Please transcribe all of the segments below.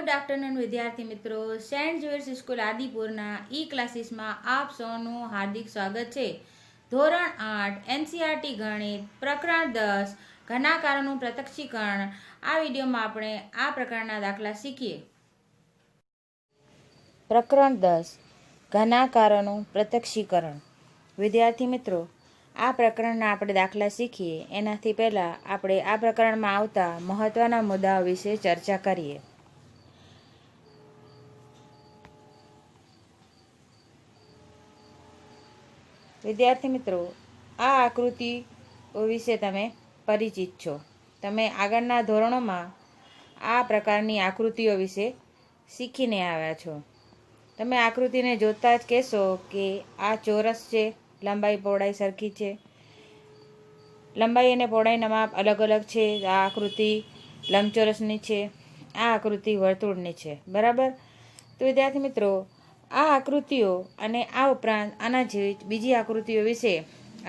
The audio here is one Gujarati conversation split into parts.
ગુડ આફ્ટરનૂન વિદ્યાર્થી મિત્રો, સેન્ટ ઝેવિયર્સ સ્કૂલ આદિપુરના ક્લાસીસમાં આપ સૌનું હાર્દિક સ્વાગત છે. ધોરણ 8 એનસીઆરટી ગણિત પ્રકરણ 10 ઘનાકારોનું પ્રત્યક્ષીકરણ. આ વિડીયોમાં આપણે આ પ્રકારના દાખલા શીખીએ. પ્રકરણ 10 ઘનાકારોનું પ્રત્યક્ષીકરણ. વિદ્યાર્થી મિત્રો, આ પ્રકરણના આપણે દાખલા શીખીએ એનાથી પહેલાં આપણે આ પ્રકરણમાં આવતા મહત્ત્વના મુદ્દાઓ વિશે ચર્ચા કરીએ. વિદ્યાર્થી મિત્રો, આ આકૃતિઓ વિશે તમે પરિચિત છો. તમે આગળના ધોરણોમાં આ પ્રકારની આકૃતિઓ વિશે શીખીને આવ્યા છો. તમે આકૃતિને જોતા જ કહેશો કે આ ચોરસ છે, લંબાઈ પહોળાઈ સરખી છે, લંબાઈ અને પહોળાઈના માપ અલગ અલગ છે. આ આકૃતિ લંબચોરસની છે, આ આકૃતિ વર્તુળની છે. બરાબર? તો વિદ્યાર્થી મિત્રો, આ આકૃતિઓ અને આ ઉપરાંત આના જેવી બીજી આકૃતિઓ વિશે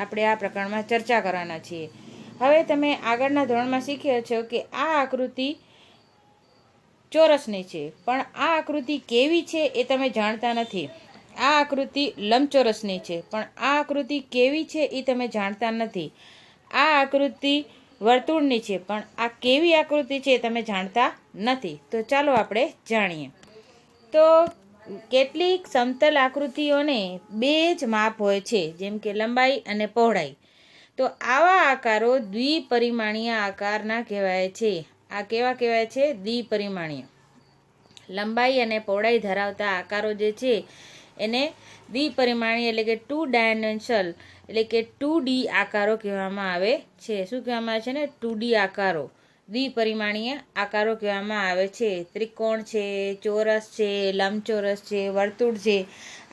આપણે આ પ્રકરણમાં ચર્ચા કરવાના છીએ. હવે તમે આગળના ધોરણમાં શીખ્યો છો કે આ આકૃતિ ચોરસની છે, પણ આ આકૃતિ કેવી છે એ તમે જાણતા નથી. આ આકૃતિ લંબચોરસની છે, પણ આ આકૃતિ કેવી છે એ તમે જાણતા નથી. આ આકૃતિ વર્તુળની છે, પણ આ કેવી આકૃતિ છે એ તમે જાણતા નથી. તો ચાલો આપણે જાણીએ. તો કેટલીક સમતલ આકૃતિઓને બે જ માપ હોય છે, જેમ કે લંબાઈ અને પહોળાઈ. તો આવા આકારો દ્વિપરિમાણીય આકારના કહેવાય છે. આ કેવા કહેવાય છે? દ્વિપરિમાણીય. લંબાઈ અને પહોળાઈ ધરાવતા આકારો જે છે એને દ્વિપરિમાણીય એટલે કે 2 ડાયમેન્શનલ એટલે કે 2D આકારો કહેવામાં આવે છે. શું કહેવામાં આવે છે ને? 2D આકારો, દ્વિપરિમાણીય આકારો કહેવામાં આવે છે. ત્રિકોણ છે, ચોરસ છે, લંબચોરસ છે, વર્તુળ છે,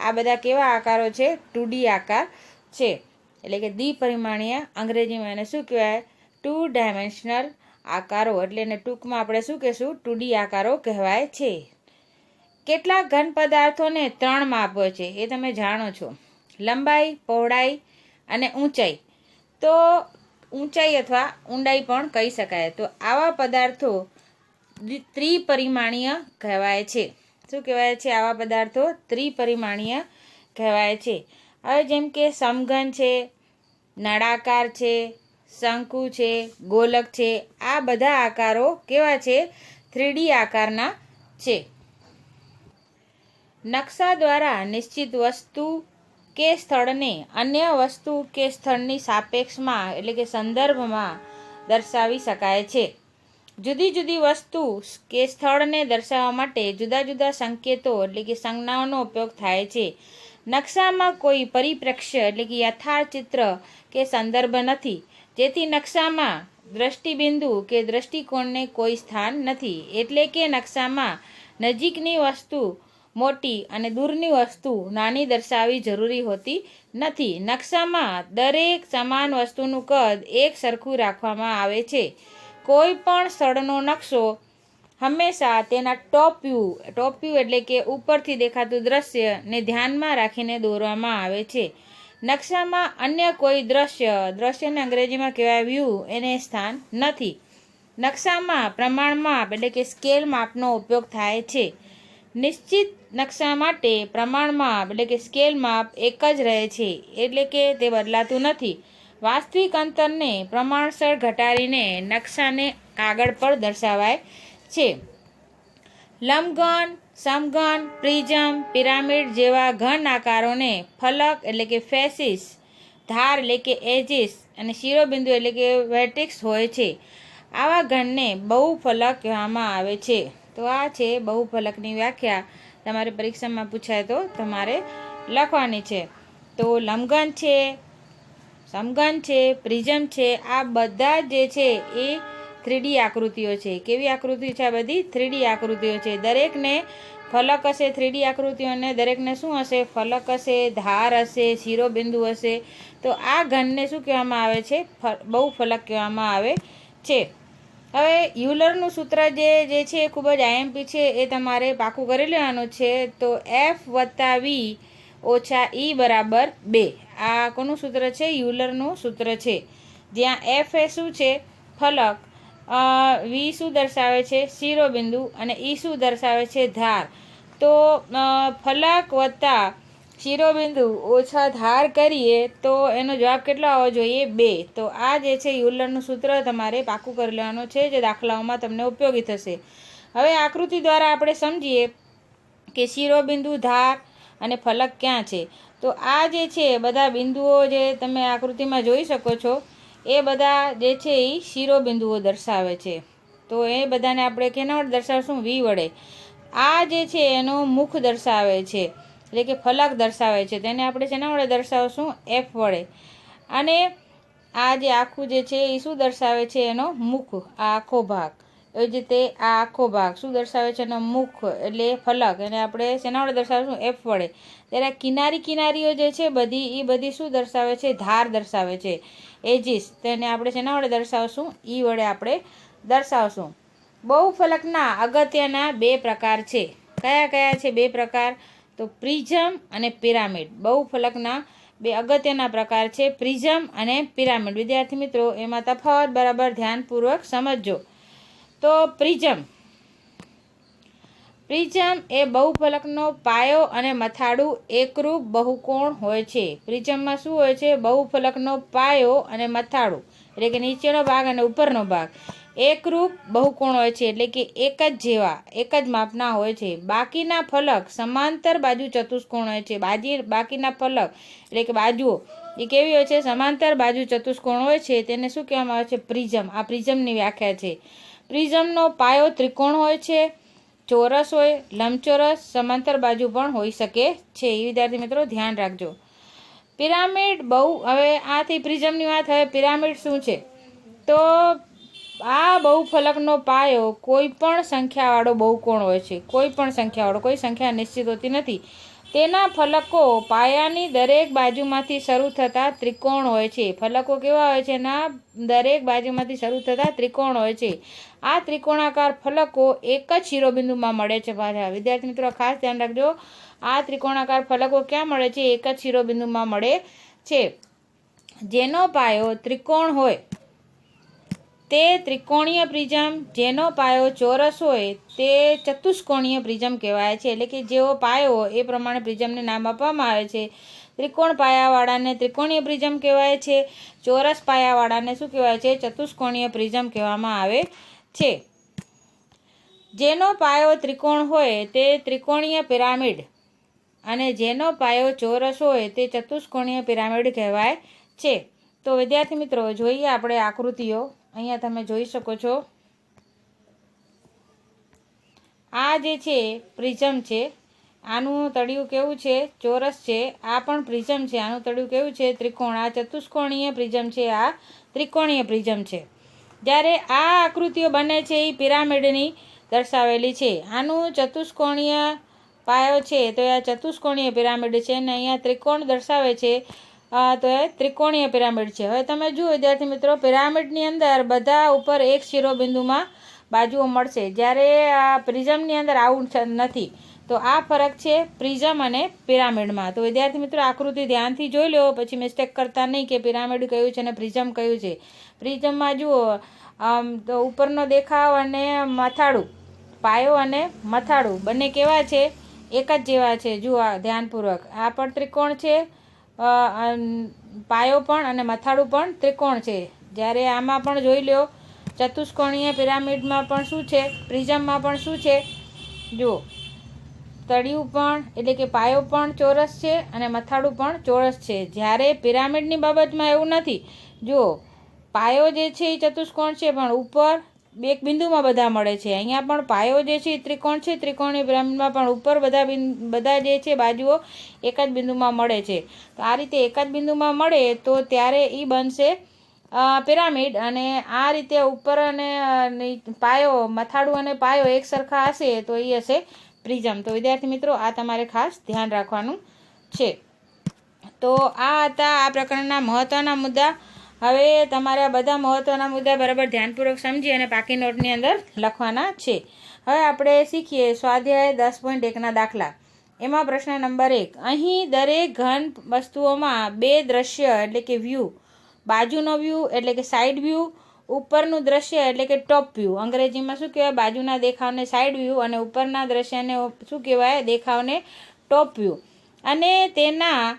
આ બધા કેવા આકારો છે? 2D આકાર છે. એટલે કે દ્વિપરિમાણીય, અંગ્રેજીમાં એને શું કહેવાય? 2 ડાયમેન્શનલ આકારો. એટલે એને ટૂંકમાં આપણે શું કહેશું? 2D આકારો કહેવાય છે. કેટલાક ઘન પદાર્થોને 3 માપ હોય છે, એ તમે જાણો છો. લંબાઈ, પહોળાઈ અને ઊંચાઈ. તો ઊંચાઈ અથવા ઊંડાઈ પણ કહી શકાય. તો આવા પદાર્થો ત્રિપરિમાણીય કહેવાય છે. શું કહેવાય છે? આવા પદાર્થો ત્રિપરિમાણીય કહેવાય છે. હવે જેમ કે સમઘન છે, નળાકાર છે, શંકુ છે, ગોલક છે, આ બધા આકારો કેવા છે? 3D આકારના છે. નકશા દ્વારા નિશ્ચિત વસ્તુ કે સ્થળને અન્ય વસ્તુ કે સ્થળની સાપેક્ષમાં એટલે કે સંદર્ભમાં દર્શાવી શકાય છે. જુદી જુદી વસ્તુ કે સ્થળને દર્શાવવા માટે જુદા જુદા સંકેતો એટલે કે સંજ્ઞાઓનો ઉપયોગ થાય છે. નકશામાં કોઈ પરિપ્રેક્ષ્ય એટલે કે યથાર્થ ચિત્ર કે સંદર્ભ નથી, જેથી નકશામાં દ્રષ્ટિબિંદુ કે દ્રષ્ટિકોણને કોઈ સ્થાન નથી. એટલે કે નકશામાં નજીકની વસ્તુ મોટી અને દૂરની વસ્તુ નાની દર્શાવવી જરૂરી હોતી નથી. નકશામાં દરેક સમાન વસ્તુનું કદ એક સરખું રાખવામાં આવે છે. કોઈ પણ સ્થળનો નકશો હંમેશા તેના ટોપ વ્યૂ એટલે કે ઉપરથી દેખાતું દ્રશ્યને ધ્યાનમાં રાખીને દોરવામાં આવે છે. નકશામાં અન્ય કોઈ દ્રશ્યને અંગ્રેજીમાં કહેવાય વ્યૂ, એને સ્થાન નથી. નકશામાં પ્રમાણ માપ એટલે કે સ્કેલ માપનો ઉપયોગ થાય છે. નિશ્ચિત નકશા માટે પ્રમાણ માપ એટલે કે સ્કેલ માપ એક જ રહે છે, એટલે કે તે બદલાતું નથી. વાસ્તવિક અંતરને પ્રમાણસર ઘટાડીને નકશાને કાગળ પર દર્શાવાય છે. લંબઘન, સમઘન, પ્રિઝમ, પિરામિડ જેવા ઘન આકારોને ફલક એટલે કે ફેસિસ, ધાર એટલે કે એજીસ અને શિરોબિંદુ એટલે કે વર્ટેક્સ હોય છે. આવા ઘનને બહુફલક કહેવામાં આવે છે. તો આ છે બહુફલકની વ્યાખ્યા. તમારે પરીક્ષામાં પૂછાય તો તમારે લખવાની છે. તો લંબઘન છે, સમઘન છે, પ્રિઝમ છે, આ બધા જે છે એ 3D આકૃતિઓ છે. કેવી આકૃતિ છે? આ બધી 3D આકૃતિઓ છે. દરેકને ફલક હશે. 3D આકૃતિઓને દરેકને શું હશે? ફલક હશે, ધાર હશે, શિરોબિંદુ હશે. તો આ ઘનને શું કહેવામાં આવે છે? બહુફલક કહેવામાં આવે છે. હવે યુલરનું સૂત્ર જે છે એ ખૂબ જ આઈએમપી છે, એ તમારે પાકું કરી લેવાનું છે. તો F+V - E = 2. આ કોનું સૂત્ર છે? યુલરનું સૂત્ર છે. જ્યાં F એ શું છે? ફલક, વી શું દર્શાવે છે? શિરોબિંદુ. અને ઈ શું દર્શાવે છે? ધાર. તો ફલક વત્તા શિરોબિંદુ ઓછા ધાર કરીએ તો એનો જવાબ કેટલો આવવો જોઈએ? 2. તો આ જે છે યુલરનું સૂત્ર તમારે પાકું કરી લેવાનું છે, જે દાખલાઓમાં તમને ઉપયોગી થશે. હવે આકૃતિ દ્વારા આપણે સમજીએ કે શિરોબિંદુ, ધાર અને ફલક ક્યાં છે. તો આ જે છે બધા બિંદુઓ જે તમે આકૃતિમાં જોઈ શકો છો, એ બધા જે છે એ શિરોબિંદુઓ દર્શાવે છે. તો એ બધાને આપણે કેના વડે દર્શાવશું? વી વડે. આ જે છે એનો મુખ દર્શાવે છે, એટલે કે ફલક દર્શાવે છે, તેને આપણે શેના વડે દર્શાવશું? એફ વડે. અને આ જે આખું જે છે એ શું દર્શાવે છે? એનો મુખ, આ આખો ભાગ. એ જ રીતે આ આખો ભાગ શું દર્શાવે છે? એનો મુખ એટલે ફલક. એને આપણે શેના વડે દર્શાવશું? એફ વડે. ત્યારે કિનારીઓ જે છે બધી, એ બધી શું દર્શાવે છે? ધાર દર્શાવે છે, એજીસ. તેને આપણે શેના વડે દર્શાવશું? ઈ વડે આપણે દર્શાવશું. બહુફલકના અગત્યના 2 પ્રકાર છે. કયા કયા છે 2 પ્રકાર? તો પ્રિઝમ અને પિરામિડ. બહુફલકના 2 અગત્યના પ્રકાર છે, પ્રિઝમ અને પિરામિડ. વિદ્યાર્થી મિત્રો, એમાં તફાવત બરાબર ધ્યાનપૂર્વક સમજજો. તો પ્રિઝમ એ બહુફલકનો પાયો અને મથાળું એકરૂપ બહુકોણ હોય છે. પ્રિઝમમાં શું હોય છે? બહુફલકનો પાયો અને મથાળું, એટલે કે નીચેનો ભાગ અને ઉપરનો ભાગ એકરૂપ બહુકોણ હોય છે, એટલે કે એક જ માપના હોય છે. બાકીના ફલક સમાંતર બાજુ ચતુષ્કોણ હોય છે. બાકીના ફલક એટલે કે બાજુઓ એ કેવી હોય છે? સમાંતર બાજુ ચતુષ્કોણ હોય છે. તેને શું કહેવામાં આવે છે? પ્રિઝમ. આ પ્રિઝમની વ્યાખ્યા છે. પ્રિઝમનો પાયો ત્રિકોણ હોય છે, ચોરસ હોય, લંબચોરસ, સમાંતર બાજુ પણ હોઈ શકે છે. એ વિદ્યાર્થી મિત્રો ધ્યાન રાખજો. પિરામિડ હવે આથી પ્રિઝમની વાત. હવે પિરામિડ શું છે? તો આ બહુફલકનો પાયો કોઈ પણ સંખ્યાવાળો બહુકોણ હોય છે. કોઈ પણ સંખ્યાવાળો, કોઈ સંખ્યા નિશ્ચિત હોતી નથી. તેના ફલકો પાયાની દરેક બાજુમાંથી શરૂ થતા ત્રિકોણ હોય છે. ફલકો કેવા હોય છે? એના દરેક બાજુમાંથી શરૂ થતા ત્રિકોણ હોય છે. આ ત્રિકોણાકાર ફલકો એક જ શિરોબિંદુમાં મળે છે. પાછા વિદ્યાર્થી મિત્રો ખાસ ધ્યાન રાખજો, આ ત્રિકોણાકાર ફલકો ક્યાં મળે છે? એક જ શિરોબિંદુમાં મળે છે. જેનો પાયો ત્રિકોણ હોય તે ત્રિકોણીય પ્રિઝમ, જેનો પાયો ચોરસ હોય તે ચતુષ્કોણીય પ્રિઝમ કહેવાય છે. એટલે કે જેવો પાયો હોય એ પ્રમાણે પ્રિઝમને નામ આપવામાં આવે છે. ત્રિકોણ પાયાવાળાને ત્રિકોણીય પ્રિઝમ કહેવાય છે. ચોરસ પાયાવાળાને શું કહેવાય છે? ચતુષ્કોણીય પ્રિઝમ કહેવામાં આવે છે. જેનો પાયો ત્રિકોણ હોય તે ત્રિકોણીય પિરામિડ અને જેનો પાયો ચોરસ હોય તે ચતુષ્કોણીય પિરામિડ કહેવાય છે. તો વિદ્યાર્થી મિત્રો, જોઈએ આપણે આકૃતિઓ. અહીંયા તમે જોઈ શકો છો, આ જે છે પ્રિઝમ છે. આનું તળિયું કેવું છે? ચોરસ છે. આ પણ પ્રિઝમ છે, આનું તળિયું કેવું છે? ત્રિકોણ. આ ચતુષ્કોણીય પ્રિઝમ છે, આ ત્રિકોણીય પ્રિઝમ છે. જ્યારે આ આકૃતિઓ બને છે એ પિરામિડની દર્શાવેલી છે. આનું ચતુષ્કોણીય પાયો છે તો આ ચતુષ્કોણીય પિરામિડ છે, અને અહીંયા ત્રિકોણ દર્શાવે છે તો એ ત્રિકોણીય પિરામિડ છે. હવે તમે જુઓ વિદ્યાર્થી મિત્રો, પિરામિડની અંદર બધા ઉપર એક શિરોબિંદુમાં બાજુઓ મળશે, જ્યારે આ પ્રિઝમની અંદર આવું નથી. તો આ ફરક છે પ્રિઝમ અને પિરામિડમાં. તો વિદ્યાર્થી મિત્રો આકૃતિ ધ્યાનથી જોઈ લો, પછી મિસ્ટેક કરતા નહીં કે પિરામિડ કયું છે અને પ્રિઝમ કયું છે. પ્રિઝમમાં જુઓ તો ઉપરનો દેખાવ અને મથાળું, પાયો અને મથાળું બંને કેવા છે? એક જ જેવા છે. જુઓ ધ્યાનપૂર્વક, આ પણ ત્રિકોણ છે, પાયો પણ અને મથાળું પણ ત્રિકોણ છે. જ્યારે આમાં પણ જોઈ લો, ચતુષ્કોણીય પિરામિડમાં પણ શું છે? પ્રિઝમમાં પણ શું છે? જુઓ, તળિયું પણ એટલે કે પાયો પણ ચોરસ છે અને મથાળું પણ ચોરસ છે. જ્યારે પિરામિડની બાબતમાં એવું નથી. જુઓ, પાયો જે છે એ ચતુષ્કોણ છે, પણ ઉપર એક બિંદુમાં બધા મળે છે. અહીંયા પણ પાયો જે છે એ ત્રિકોણ છે, ત્રિકોણીય પિરામિડમાં પણ ઉપર બધા જે છે બાજુઓ એક જ બિંદુમાં મળે છે. તો આ રીતે એક જ બિંદુમાં મળે તો ત્યારે એ બનશે પિરામિડ, અને આ રીતે ઉપર અને પાયો, મથાળું અને પાયો એક સરખા હશે તો એ હશે પ્રિઝમ. તો વિદ્યાર્થી મિત્રો આ તમારે ખાસ ધ્યાન રાખવાનું છે. તો આ હતા આ પ્રકારના મહત્ત્વના મુદ્દા. હવે તમારે આ બધા મહત્ત્વના મુદ્દા બરાબર ધ્યાનપૂર્વક સમજી અને પાકી નોટની અંદર લખવાના છે. હવે આપણે શીખીએ સ્વાધ્યાય 10.1ના દાખલા. એમાં પ્રશ્ન નંબર 1. અહીં દરેક ઘન વસ્તુઓમાં 2 દ્રશ્ય એટલે કે વ્યૂ, બાજુનો વ્યૂ એટલે કે સાઇડ વ્યૂ, ઉપરનું દ્રશ્ય એટલે કે ટોપ વ્યૂ, અંગ્રેજીમાં શું કહેવાય, બાજુના દેખાવને સાઇડ વ્યૂ, અને ઉપરના દ્રશ્યને શું કહેવાય, દેખાવને ટોપ વ્યૂ. અને તેના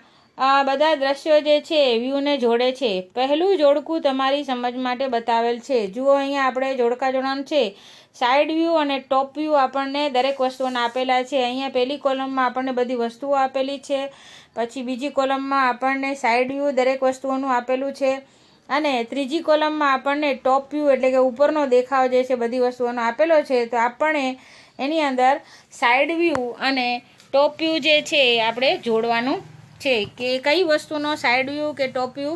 બધા દ્રશ્યો જે છે વ્યૂને જોડે છે. પહેલું જોડકું તમારી સમજ માટે બતાવેલ છે. જુઓ અહીંયા આપણે જોડકા જોડવાનું છે. સાઇડ વ્યૂ અને ટોપ વ્યૂ આપણને દરેક વસ્તુઓના આપેલા છે. અહીંયા પહેલી કોલમમાં આપણને બધી વસ્તુઓ આપેલી છે. પછી બીજી કોલમમાં આપણને સાઇડ વ્યૂ દરેક વસ્તુઓનું આપેલું છે. અને ત્રીજી કોલમમાં આપણને ટોપ વ્યૂ એટલે કે ઉપરનો દેખાવ જે છે બધી વસ્તુઓનો આપેલો છે. તો આપણે એની અંદર સાઇડ વ્યૂ અને ટોપ વ્યૂ જે છે એ આપણે જોડવાનું છે કે કઈ વસ્તુનો સાઇડ વ્યૂ કે ટોપ વ્યૂ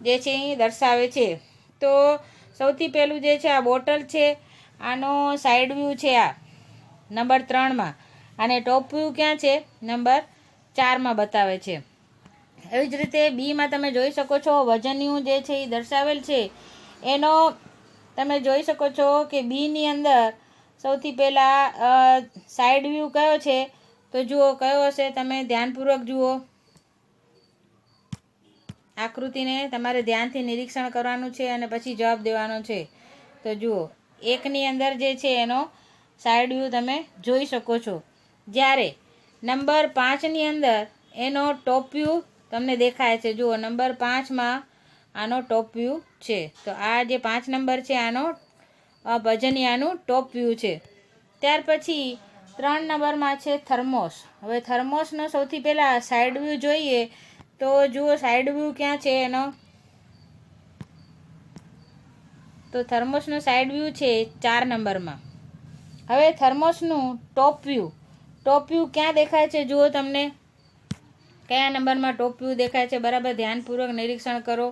જે છે એ દર્શાવે છે. તો સૌથી પહેલું જે છે આ બોટલ છે, આનો સાઇડ વ્યૂ છે આ નંબર 3માં, અને ટોપ વ્યૂ ક્યાં છે, નંબર 4માં બતાવે છે. એવી જ રીતે બીમાં તમે જોઈ શકો છો વજનિયું જે છે એ દર્શાવેલ છે. એનો તમે જોઈ શકો છો કે બીની અંદર સૌથી પહેલાં સાઇડ વ્યૂ કયો છે, તો જુઓ કયો હશે, તમે ધ્યાનપૂર્વક જુઓ આકૃતિને, તમારે ધ્યાનથી નિરીક્ષણ કરવાનું છે અને પછી જવાબ દેવાનો છે. તો જુઓ 1ની અંદર જે છે એનો સાઇડ વ્યૂ તમે જોઈ શકો છો. જ્યારે નંબર 5ની અંદર એનો ટોપ વ્યૂ તમને દેખાય છે. જુઓ નંબર 5માં આનો ટોપ વ્યૂ છે. તો આ જે 5 નંબર છે આનો ભજનિયાનું ટોપ વ્યૂ છે. ત્યાર પછી 3 નંબરમાં છે થર્મોસ. હવે થર્મોસનો સૌથી પહેલાં સાઇડ વ્યૂ જોઈએ. તો જુઓ સાઇડ વ્યૂ ક્યાં છે એનો, તો થર્મોસનો સાઇડ વ્યૂ છે 4 નંબરમાં. હવે થર્મોસનું ટોપ વ્યૂ ક્યાં દેખાય છે, જુઓ તમને કયા નંબરમાં ટોપ વ્યૂ દેખાય છે, બરાબર ધ્યાનપૂર્વક નિરીક્ષણ કરો.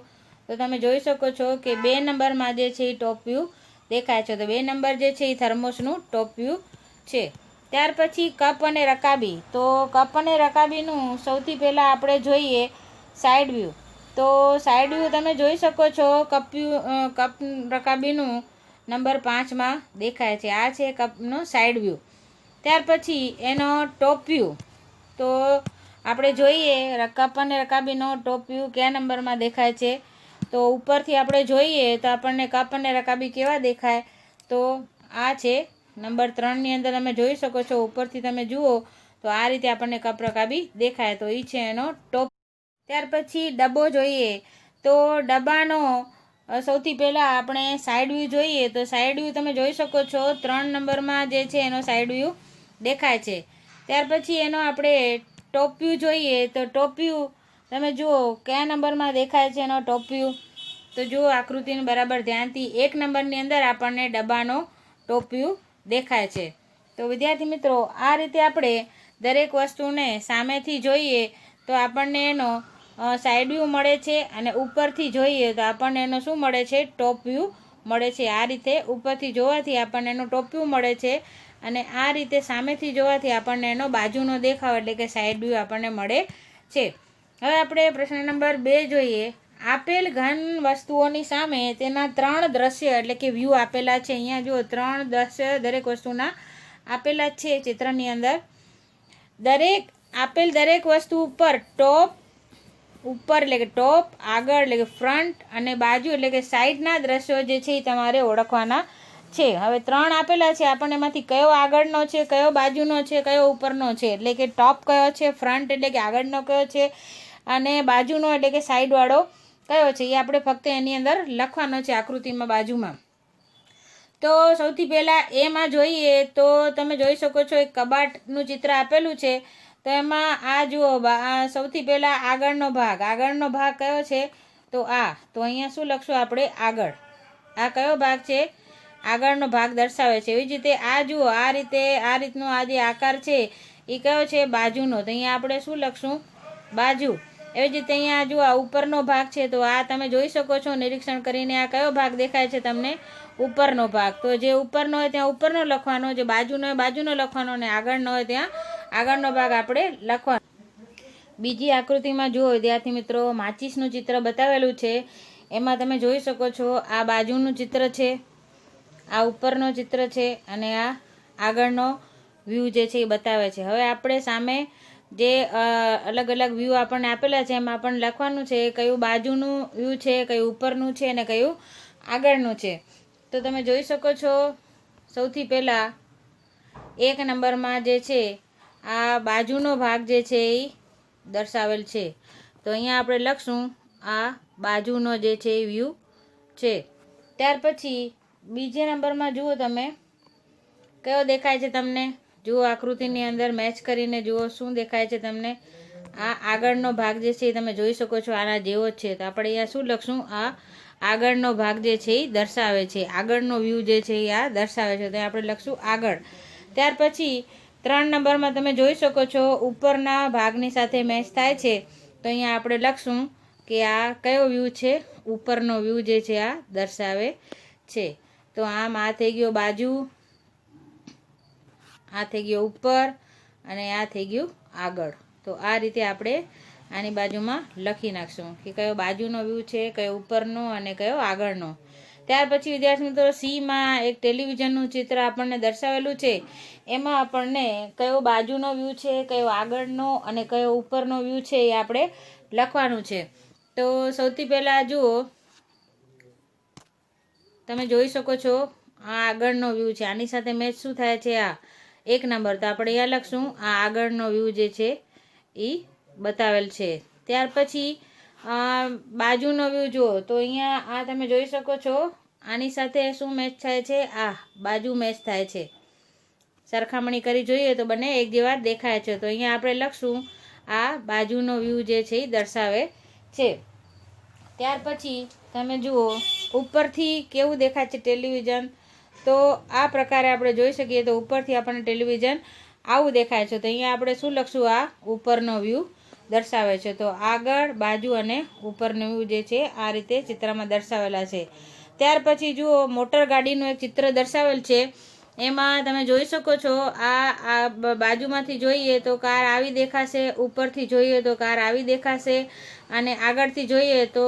તો તમે જોઈ શકો છો કે 2 નંબરમાં જે છે એ ટોપ વ્યૂ દેખાય છે. તો 2 નંબર જે છે એ થર્મોસનું ટોપ વ્યૂ છે. ત્યાર પછી કપ અને રકાબી. તો કપ અને રકાબીનું સૌથી પહેલાં આપણે જોઈએ સાઇડ વ્યૂ. તો સાઇડ વ્યૂ તમે જોઈ શકો છો કપ રકાબીનું નંબર 5માં દેખાય છે. આ છે કપનો સાઇડ વ્યૂ. ત્યાર પછી એનો ટોપ વ્યૂ. તો આપણે જોઈએ કપ અને રકાબીનો ટોપ વ્યૂ કયા નંબરમાં દેખાય છે. તો ઉપરથી આપણે જોઈએ તો આપણને કપ અને રકાબી કેવા દેખાય, તો આ છે નંબર 3ની અંદર તમે જોઈ શકો છો. ઉપરથી તમે જુઓ તો આ રીતે આપણને કપ રકાબી દેખાય. તો એ છે એનો ટોપ. ત્યાર પછી ડબ્બો જોઈએ. તો ડબ્બાનો સૌથી પહેલાં આપણે સાઇડ વ્યૂ જોઈએ. તો સાઇડ વ્યૂ તમે જોઈ શકો છો 3 નંબરમાં જે છે એનો સાઇડ વ્યૂ દેખાય છે. ત્યાર પછી એનો આપણે ટોપ વ્યૂ જોઈએ. તો ટોપ વ્યૂ તમે જુઓ કયા નંબરમાં દેખાય છે એનો ટોપ વ્યૂ. તો જુઓ આકૃતિનું બરાબર ધ્યાનથી 1 નંબરની અંદર આપણને ડબ્બાનો ટોપ વ્યૂ દેખાય છે. તો વિદ્યાર્થી મિત્રો, આ રીતે આપણે દરેક વસ્તુને સામેથી જોઈએ તો આપણને એનો સાઇડ વ્યૂ મળે છે, અને ઉપરથી જોઈએ તો આપણને એનો શું મળે છે, ટોપ વ્યૂ મળે છે. આ રીતે ઉપરથી જોવાથી આપણને એનો ટોપ વ્યૂ મળે છે, અને આ રીતે સામેથી જોવાથી આપણને એનો બાજુનો દેખાવ એટલે કે સાઇડ વ્યૂ આપણને મળે છે. હવે આપણે પ્રશ્ન નંબર 2 જોઈએ. આપેલ ઘન વસ્તુઓની સામે તેના 3 દ્રશ્ય એટલે કે વ્યૂ આપેલા છે. અહીંયા જુઓ 3 દ્રશ્ય દરેક વસ્તુના આપેલા છે ચિત્રની અંદર. દરેક વસ્તુ ઉપર ટોપ, ઉપર એટલે કે ટોપ, આગળ એટલે કે ફ્રન્ટ, અને બાજુ એટલે કે સાઈડના દ્રશ્યો જે છે એ તમારે ઓળખવાના છે. હવે 3 આપેલા છે, આપણને એમાંથી કયો આગળનો છે, કયો બાજુનો છે, કયો ઉપરનો છે, એટલે કે ટોપ કયો છે, ફ્રન્ટ એટલે કે આગળનો કયો છે, અને બાજુનો એટલે કે સાઈડવાળો કયો છે, એ આપણે ફક્ત એની અંદર લખવાનો છે આકૃતિમાં બાજુમાં. તો સૌથી પહેલાં એમાં જોઈએ તો તમે જોઈ શકો છો એક કબાટનું ચિત્ર આપેલું છે. તો એમાં આ જુઓ સૌથી પહેલાં આગળનો ભાગ કયો છે, તો આ. તો અહીંયા શું લખશું આપણે, આગળ. આ કયો ભાગ છે, આગળનો ભાગ દર્શાવે છે. એવી જ રીતે આ જુઓ આ રીતનો આ જે આકાર છે એ કયો છે, બાજુનો. તો અહીંયા આપણે શું લખશું, બાજુ. એવી જ રીતે અહીંયા જુઓ આ ઉપરનો ભાગ છે. તો આ તમે જોઈ શકો છો નિરીક્ષણ કરીને આ કયો ભાગ દેખાય છે તમને, ઉપરનો ભાગ. તો જે ઉપરનો હોય ત્યાં ઉપરનો લખવાનો, જે બાજુનો હોય બાજુનો લખવાનો, અને આગળનો હોય ત્યાં આગળનો ભાગ આપણે લખવાનો. બીજી આકૃતિમાં જુઓ વિદ્યાર્થી મિત્રો, માચીસનું ચિત્ર બતાવેલું છે. એમાં તમે જોઈ શકો છો આ બાજુનું ચિત્ર છે, આ ઉપરનો ચિત્ર છે, અને આ આગળનો વ્યૂ જે છે એ બતાવે છે. હવે આપણે સામે જે અલગ અલગ વ્યૂ આપણને આપેલા છે એમાં આપણને લખવાનું છે કયું બાજુનું વ્યૂ છે, કયું ઉપરનું છે, અને કયું આગળનું છે. તો તમે જોઈ શકો છો સૌથી પહેલાં 1 નંબરમાં જે છે આ બાજુનો ભાગ જે છે એ દર્શાવેલ છે. તો અહીંયા આપણે લખશું આ બાજુનો જે છે એ વ્યૂ છે. ત્યાર પછી બીજા નંબરમાં જુઓ તમે કયો દેખાય છે તમને. જુઓ આકૃતિની અંદર મેચ કરીને જુઓ શું દેખાય છે તમને. આ આગળનો ભાગ જે છે એ તમે જોઈ શકો છો આના જેવો જ છે. તો આપણે અહીંયા શું લખશું, આ આગળનો ભાગ જે છે એ દર્શાવે છે, આગળનો વ્યૂ જે છે એ આ દર્શાવે છે. તો આપણે લખશું આગળ. ત્યાર પછી 3 નંબરમાં તમે જોઈ શકો છો ઉપરના ભાગની સાથે મેચ થાય છે. તો અહીંયા આપણે લખશું કે આ કયો વ્યૂ છે, ઉપરનો વ્યૂ જે છે આ દર્શાવે છે. તો આમ આ થઈ ગયો બાજુ, આ થઈ ગયો ઉપર અને આ થઈ ગયું આગળ. તો આ રીતે આપણે આની બાજુમાં લખી નાખશું કે કયો બાજુનો વ્યૂ છે, કયો ઉપરનો અને કયો આગળનો. ત્યાર પછી વિદ્યાર્થી મિત્રો સીમાં એક ટેલિવિઝનનું ચિત્ર આપણને દર્શાવેલું છે. એમાં આપણને કયો બાજુનો વ્યૂ છે, કયો આગળનો અને કયો ઉપરનો વ્યૂ છે એ આપણે લખવાનું છે. તો સૌથી પહેલાં જુઓ તમે જોઈ શકો છો આ આગળનો વ્યૂ છે, આની સાથે મેચ શું થાય છે, આ 1 નંબર. તો આપણે અહીંયા લખશું આ આગળનો વ્યૂ જે છે એ બતાવેલ છે. ત્યાર પછી બાજુનો વ્યૂ જુઓ તો અહીંયા આ તમે જોઈ શકો છો આની સાથે શું મેચ થાય છે, આ બાજુ મેચ થાય છે. સરખામણી કરી જોઈએ તો બંને એક જેવા દેખાય છે. તો અહીંયા આપણે લખશું આ બાજુનો વ્યૂ જે છે એ દર્શાવે છે. ત્યાર પછી તમે જુઓ ઉપરથી કેવું દેખાય છે ટેલિવિઝન. તો આ પ્રકારે આપણે જોઈ શકીએ તો ઉપરથી આપણને ટેલિવિઝન આવું દેખાય છે. તો અહીંયા આપણે શું લખશું, આ ઉપરનો વ્યૂ દર્શાવે છે. તો આગળ, બાજુ અને ઉપરનો વ્યૂ જે છે આ રીતે ચિત્રમાં દર્શાવેલા છે. ત્યાર પછી જુઓ મોટર ગાડીનું એક ચિત્ર દર્શાવેલ છે. એમાં તમે જોઈ શકો છો આ બાજુમાંથી જોઈએ તો કાર આવી દેખાશે, ઉપરથી જોઈએ તો કાર આવી દેખાશે અને આગળથી જોઈએ તો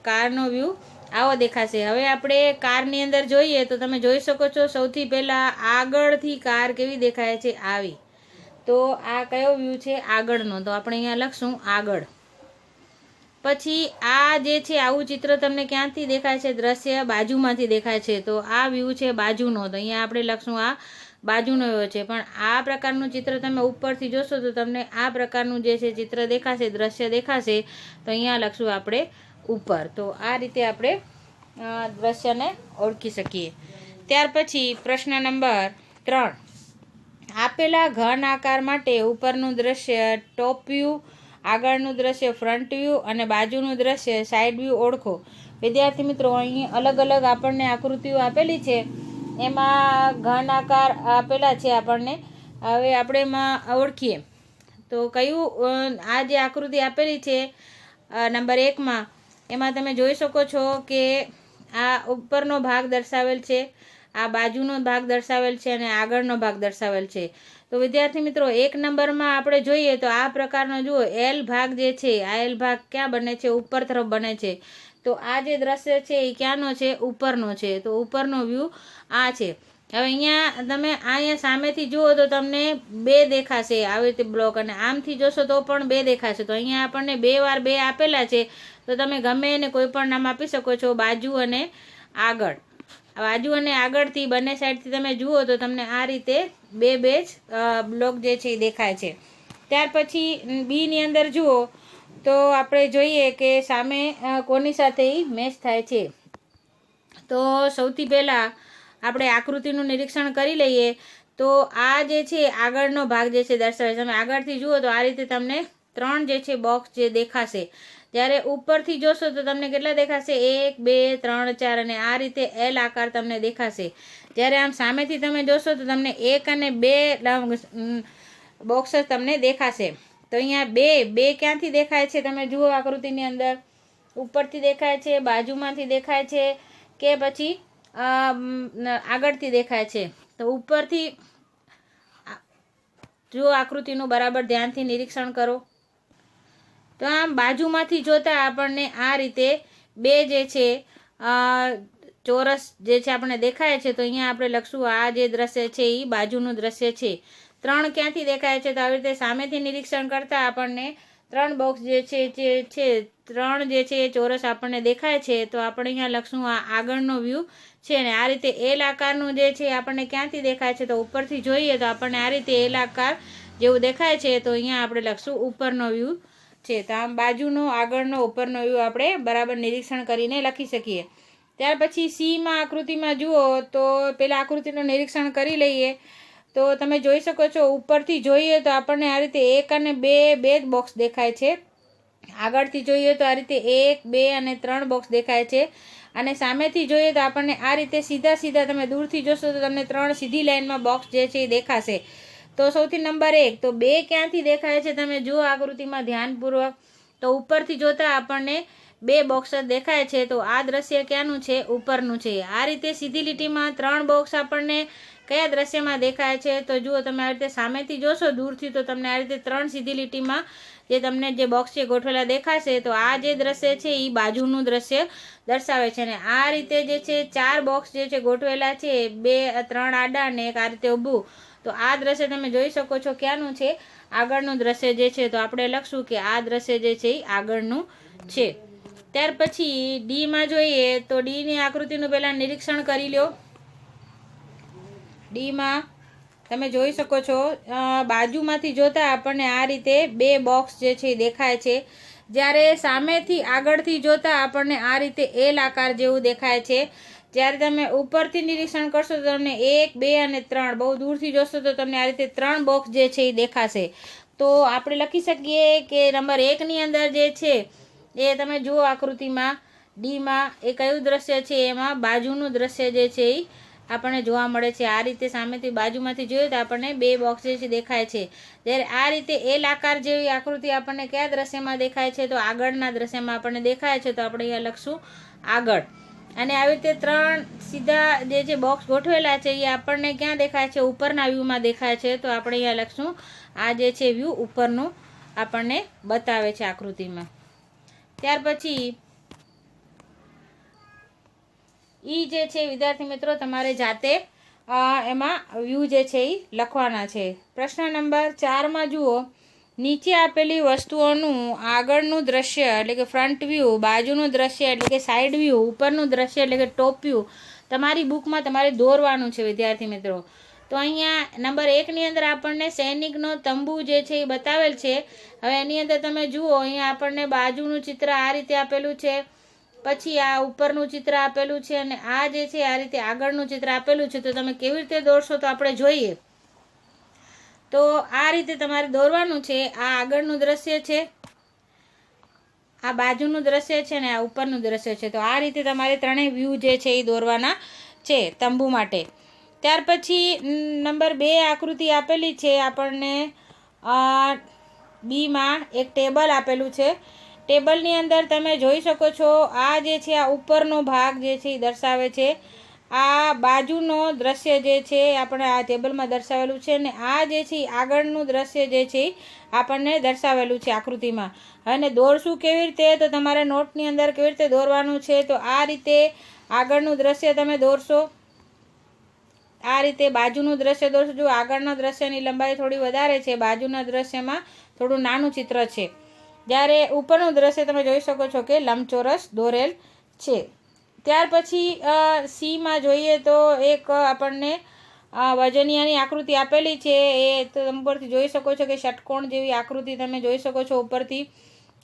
કારનો વ્યૂ આવો દેખાશે. હવે આપણે કારની અંદર જોઈએ તો તમે જોઈ શકો છો સૌથી પહેલાં આગળથી કાર કેવી દેખાય છે, આવી. તો આ કયો વ્યૂ છે, આગળનો. તો આપણે અહીંયા લખશું આગળ. પછી આ જે છે આવું ચિત્ર તમને ક્યાંથી દેખાય છે, દ્રશ્ય બાજુમાંથી દેખાય છે. તો આ વ્યૂ છે બાજુનો. તો અહીંયા આપણે લખશું આ બાજુનો વ્યૂ છે. પણ આ પ્રકારનું ચિત્ર તમે ઉપરથી જોશો તો તમને આ પ્રકારનું જે છે ચિત્ર દેખાશે, દ્રશ્ય દેખાશે. તો અહીંયા લખશું આપણે ઉપર. તો આ રીતે આપણે દ્રશ્યને ઓળખી શકીએ. ત્યાર પછી પ્રશ્ન નંબર 3. આપેલા ઘન આકાર માટે ઉપરનું દ્રશ્ય ટોપ વ્યૂ, આગળનું દ્રશ્ય ફ્રન્ટ વ્યૂ અને બાજુનું દ્રશ્ય સાઈડ વ્યૂ ઓળખો. વિદ્યાર્થી મિત્રો અહીં અલગ અલગ આપણને આકૃતિઓ આપેલી છે. એમાં ઘન આકાર આપેલા છે આપણને. હવે આપણે એમાં ઓળખીએ તો કયું આ જે આકૃતિ આપેલી છે નંબર 1માં એમાં તમે જોઈ શકો છો કે આ ઉપરનો ભાગ દર્શાવેલ છે, આ બાજુનો ભાગ દર્શાવેલ છે અને આગળનો ભાગ દર્શાવેલ છે. તો વિદ્યાર્થી મિત્રો 1 નંબરમાં આપણે જોઈએ તો આ પ્રકારનો જુઓ એલ ભાગ જે છે, આ એલ ભાગ ક્યાં બને છે, ઉપર તરફ બને છે. તો આ જે દ્રશ્ય છે એ ક્યાંનો છે, ઉપરનો છે. તો ઉપરનો વ્યૂ આ છે. હવે અહીંયા સામેથી જુઓ તો તમને 2 દેખાશે આવી રીતે બ્લોક, અને આમથી જોશો તો પણ 2 દેખાશે. તો અહીંયા આપણને 2 વાર 2 આપેલા છે. તો તમે ગમે એને કોઈ પણ નામ આપી શકો છો, બાજુ અને આગળ. બાજુ અને આગળથી બંને સાઈડથી તમે જુઓ તો તમને આ રીતે 2 જ બ્લોક જે છે એ દેખાય છે. ત્યાર પછી બીની અંદર જુઓ તો આપણે જોઈએ કે સામે કોની સાથે એ મેચ થાય છે. તો સૌથી પહેલાં આપણે આકૃતિનું નિરીક્ષણ કરી લઈએ. તો આ જે છે આગળનો ભાગ જે છે દર્શાવે છે. તમે આગળથી જુઓ તો આ રીતે તમને 3 જે છે બોક્સ જે દેખાશે. જ્યારે ઉપરથી જોશો તો તમને કેટલા દેખાશે, 1 2 3 4 અને આ રીતે એલ આકાર તમને દેખાશે. જ્યારે આમ સામેથી તમે જોશો તો તમને 1 અને 2 બોક્સ તમને દેખાશે. તો અહીંયા 2 ક્યાંથી દેખાય છે તમે જુઓ આકૃતિની અંદર, ઉપરથી દેખાય છે, બાજુમાંથી દેખાય છે કે પછી આગળથી દેખાય છે. તો ઉપરથી જુઓ આકૃતિનું બરાબર ધ્યાનથી નિરીક્ષણ કરો. તો આમ બાજુમાંથી જોતા આપણને આ રીતે 2 જે છે ચોરસ જે છે આપણને દેખાય છે. તો અહીંયા આપણે લખશું આ જે દ્રશ્ય છે એ બાજુનું દ્રશ્ય છે. 3 ક્યાંથી દેખાય છે તો આવી રીતે સામેથી નિરીક્ષણ કરતાં આપણને 3 બોક્સ જે છે 3 જે છે એ ચોરસ આપણને દેખાય છે. તો આપણે અહીંયા લખશું આ આગળનો વ્યૂ છે ને આ રીતે એલ આકારનું જે છે આપણને ક્યાંથી દેખાય છે, તો ઉપરથી જોઈએ તો આપણને આ રીતે એલ આકાર જેવું દેખાય છે. તો અહીંયા આપણે લખશું ઉપરનો વ્યૂ છે. તો આમ બાજુનો, આગળનો, ઉપરનો વ્યૂ આપણે બરાબર નિરીક્ષણ કરીને લખી શકીએ. ત્યાર પછી સીમાં આકૃતિમાં જુઓ તો પેલા આકૃતિનું નિરીક્ષણ કરી લઈએ. તો તમે જોઈ શકો છો ઉપરથી જોઈએ તો આપણને આ રીતે 1 અને 2 જ બોક્સ દેખાય છે. આગળથી જોઈએ તો આ રીતે 1, 2 અને 3 બોક્સ દેખાય છે. અને સામેથી જોઈએ તો આપણને આ રીતે સીધા તમે દૂરથી જોશો તો તમને 3 સીધી લાઈનમાં બોક્સ જે છે એ દેખાશે. તો સૌથી નંબર 1 તો 2 ક્યાંથી દેખાય છે તમે જુઓ આકૃતિમાં ધ્યાનપૂર્વક. તો ઉપરથી જોતા આપણને 2 બોક્સ જ દેખાય છે. તો આ દ્રશ્ય ક્યાંનું છે? ઉપરનું છે. આ રીતે સીધી લીટીમાં 3 બોક્સ આપણને કયા દ્રશ્યમાં દેખાય છે? તો જુઓ તમે આ રીતે સામેથી જોશો દૂરથી તો તમને આ રીતે 3 સીધી લીટીમાં જે તમને જે બોક્સ છે ગોઠવેલા દેખાશે. તો આ જે દ્રશ્ય છે એ બાજુનું દ્રશ્ય દર્શાવે છે. અને આ રીતે જે છે 4 બોક્સ જે છે ગોઠવેલા છે, 2, 3 આડા અને 1 આ રીતે ઊભું. તો આ દ્રશ્ય તમે જોઈ શકો છો ક્યાંનું છે? આગળનું દ્રશ્ય જે છે. તો આપણે લખશું કે આ દ્રશ્ય જે છે એ આગળનું છે. ત્યાર પછી ડીમાં જોઈએ તો ડીની આકૃતિનું પહેલાં નિરીક્ષણ કરી લો. ડીમાં તમે જોઈ શકો છો બાજુમાંથી જોતા આપણને આ રીતે 2 બોક્સ જે છે એ દેખાય છે. જ્યારે સામેથી આગળથી જોતા આપણને આ રીતે એલ આકાર જેવું દેખાય છે. જ્યારે તમે ઉપરથી નિરીક્ષણ કરશો તો તમને 1, 2 અને 3 બહુ દૂરથી જોશો તો તમને આ રીતે 3 બોક્સ જે છે એ દેખાશે. તો આપણે લખી શકીએ કે નંબર 1ની અંદર જે છે એ તમે જુઓ આકૃતિમાં ડીમાં એ કયું દ્રશ્ય છે? એમાં બાજુનું દ્રશ્ય જે છે એ આપણને જોવા મળે છે. આ રીતે સામેથી બાજુમાંથી જોઈએ તો આપણને 2 બોક્સ જે છે દેખાય છે. જ્યારે આ રીતે એલ આકાર જેવી આકૃતિ આપણને કયા દ્રશ્યમાં દેખાય છે? તો આગળના દ્રશ્યમાં આપણને દેખાય છે. તો આપણે અહીંયા લખશું આગળ. અને આવી રીતે 3 સીધા જે બોક્સ ગોઠવેલા છે એ આપણને ક્યાં દેખાય છે? ઉપરના વ્યૂમાં દેખાય છે. તો આપણે અહીંયા લખશું આ જે છે વ્યૂ ઉપરનું આપણને બતાવે છે આકૃતિમાં. ત્યાર પછી ઈ જે છે વિદ્યાર્થી મિત્રો તમારે જાતે એમાં વ્યૂ જે છે એ લખવાના છે. પ્રશ્ન નંબર 4માં જુઓ નીચે આપેલી વસ્તુઓનું આગળનું દ્રશ્ય એટલે કે ફ્રન્ટ વ્યૂ, બાજુનું દ્રશ્ય એટલે કે સાઈડ વ્યૂ, ઉપરનું દ્રશ્ય એટલે કે ટોપ વ્યૂ તમારી બુકમાં તમારે દોરવાનું છે વિદ્યાર્થી મિત્રો. તો અહીંયા નંબર 1ની અંદર આપણને સૈનિકનો તંબુ જે છે એ બતાવેલ છે. હવે એની અંદર તમે જુઓ અહીંયા આપણને બાજુનું ચિત્ર આ રીતે આપેલું છે, પછી આ ઉપરનું ચિત્ર આપેલું છે અને આ જે છે આ રીતે આગળનું ચિત્ર આપેલું છે. તો તમે કેવી રીતે દોરશો તો આપણે જોઈએ. તો આ રીતે તમારે દોરવાનું છે. આ આગળનું દ્રશ્ય છે, આ બાજુનું દ્રશ્ય છે ને આ ઉપરનું દ્રશ્ય છે. તો આ રીતે તમારે ત્રણેય વ્યૂ જે છે એ દોરવાના છે તંબુ માટે. ત્યાર પછી નંબર 2 આકૃતિ આપેલી છે આપણને બીમાં એક ટેબલ આપેલું છે. ટેબલની અંદર તમે જોઈ શકો છો આ જે છે આ ઉપરનો ભાગ જે છે એ દર્શાવે છે. આ બાજુનો દ્રશ્ય જે છે આપણે આ ટેબલમાં દર્શાવેલું છે અને આ જે છે આગળનું દ્રશ્ય જે છે આપણને દર્શાવેલું છે આકૃતિમાં. અને દોરશું કેવી રીતે? તો તમારે નોટની અંદર કેવી રીતે દોરવાનું છે? તો આ રીતે આગળનું દ્રશ્ય તમે દોરશો, આ રીતે બાજુનું દ્રશ્ય દોરશો. જો આગળના દ્રશ્યની લંબાઈ થોડી વધારે છે, બાજુના દ્રશ્યમાં થોડું નાનું ચિત્ર છે. જ્યારે ઉપરનું દ્રશ્ય તમે જોઈ શકો છો કે લંબચોરસ દોરેલ છે. ત્યાર પછી સીમાં જોઈએ તો એક આપણને વજનિયાની આકૃતિ આપેલી છે. એ તો તમે ઉપરથી જોઈ શકો છો કે ષટકોણ જેવી આકૃતિ તમે જોઈ શકો છો ઉપરથી.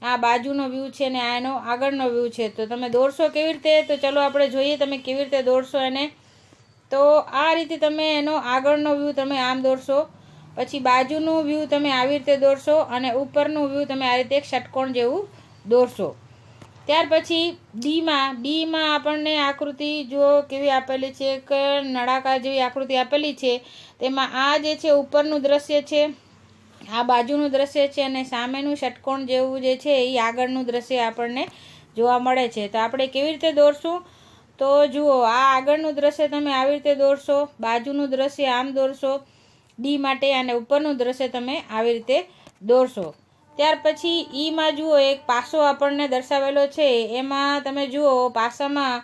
આ બાજુનો વ્યૂ છે ને આ એનો આગળનો વ્યૂ છે. તો તમે દોરશો કેવી રીતે? તો ચલો આપણે જોઈએ તમે કેવી રીતે દોરશો એને. તો આ રીતે તમે એનો આગળનો વ્યૂ તમે આમ દોરશો, પછી બાજુનું વ્યૂ તમે આવી રીતે દોરશો અને ઉપરનું વ્યૂ તમે આ રીતે એક ષટકોણ જેવું દોરશો. ત્યાર પછી ડીમાં આપણને આકૃતિ જો કેવી આપેલી છે, એક નળાકાર જેવી આકૃતિ આપેલી છે. તેમાં આ જે છે ઉપરનું દ્રશ્ય છે, આ બાજુનું દ્રશ્ય છે અને સામેનું ષટકોણ જેવું જે છે એ આગળનું દ્રશ્ય આપણને જોવા મળે છે. તો આપણે કેવી રીતે દોરશું? તો જુઓ આ આગળનું દ્રશ્ય તમે આવી રીતે દોરશો, બાજુનું દ્રશ્ય આમ દોરશો ડી માટે અને ઉપરનું દ્રશ્ય તમે આવી રીતે દોરશો. ત્યાર પછી ઈમાં જુઓ એક પાસો આપણને દર્શાવેલો છે. એમાં તમે જુઓ પાસામાં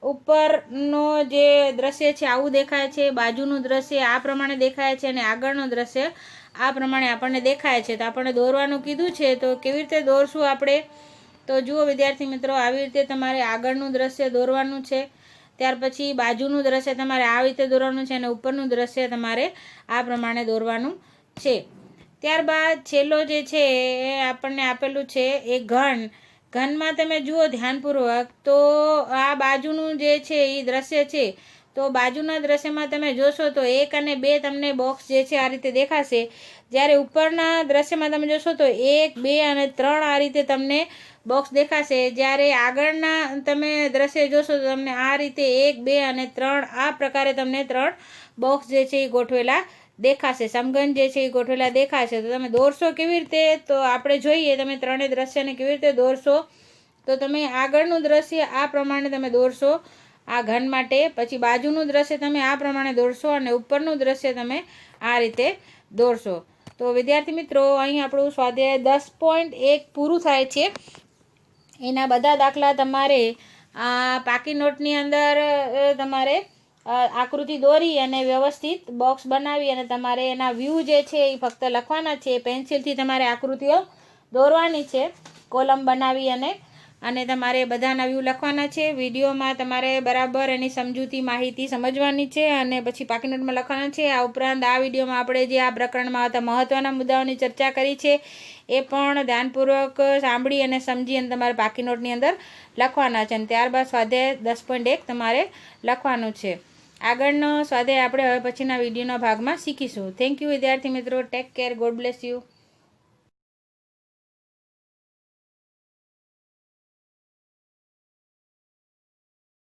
ઉપરનો જે દ્રશ્ય છે આવું દેખાય છે, બાજુનું દ્રશ્ય આ પ્રમાણે દેખાય છે અને આગળનું દ્રશ્ય આ પ્રમાણે આપણને દેખાય છે. તો આપણને દોરવાનું કીધું છે, તો કેવી રીતે દોરશું આપણે? તો જુઓ વિદ્યાર્થી મિત્રો, આવી રીતે તમારે આગળનું દ્રશ્ય દોરવાનું છે. ત્યાર પછી બાજુનું દ્રશ્ય તમારે આવી રીતે દોરવાનું છે અને ઉપરનું દ્રશ્ય તમારે આ પ્રમાણે દોરવાનું છે. ત્યારબાદ છેલ્લો જે છે એ આપણને આપેલું છે એ ઘનમાં તમે જુઓ ધ્યાનપૂર્વક, તો આ બાજુનું જે છે એ દ્રશ્ય છે. તો બાજુના દ્રશ્યમાં તમે જોશો તો 1 અને 2 તમને બોક્સ જે છે આ રીતે દેખાશે. જ્યારે ઉપરના દ્રશ્યમાં તમે જોશો તો 1, 2 અને 3 આ રીતે તમને બોક્સ દેખાશે. જ્યારે આગળના તમે દ્રશ્ય જોશો તો તમને આ રીતે 1, 2 અને 3 આ પ્રકારે તમને 3 બોક્સ જે છે એ ગોઠવેલા દેખાશે, સમઘન જે છે એ ગોઠવેલા દેખાશે. તો તમે દોરશો કેવી રીતે? તો આપણે જોઈએ તમે ત્રણેય દ્રશ્યને કેવી રીતે દોરશો. તો તમે આગળનું દ્રશ્ય આ પ્રમાણે તમે દોરશો આ ઘન માટે, પછી બાજુનું દ્રશ્ય તમે આ પ્રમાણે દોરશો અને ઉપરનું દ્રશ્ય તમે આ રીતે દોરશો. તો વિદ્યાર્થી મિત્રો, અહીં આપણું સ્વાધ્યાય 10.1 પૂરું થાય છે. એના બધા દાખલા તમારે પાકી નોટની અંદર તમારે આકૃતિ દોરી અને વ્યવસ્થિત બોક્સ બનાવી અને તમારે એના વ્યૂ જે છે એ ફક્ત લખવાના છે. પેન્સિલથી તમારે આકૃતિઓ દોરવાની છે કોલમ બનાવી અને તમારે બધાના વ્યૂ લખવાના છે. વિડીયોમાં તમારે બરાબર એની સમજૂતી માહિતી સમજવાની છે અને પછી પાકી નોટમાં લખવાના છે. આ ઉપરાંત આ વિડીયોમાં આપણે જે આ પ્રકરણમાં હતા મહત્ત્વના મુદ્દાઓની ચર્ચા કરી છે એ પણ ધ્યાનપૂર્વક સાંભળી અને સમજી અને તમારે પાકી નોટની અંદર લખવાના છે. અને ત્યારબાદ સ્વાધ્યાય 10.1 તમારે લખવાનું છે. આગળનો સ્વાધ્યાય આપણે હવે પછીના વિડીયોના ભાગમાં શીખીશું. થેન્ક યુ વિદ્યાર્થી મિત્રો. Take care. God bless you.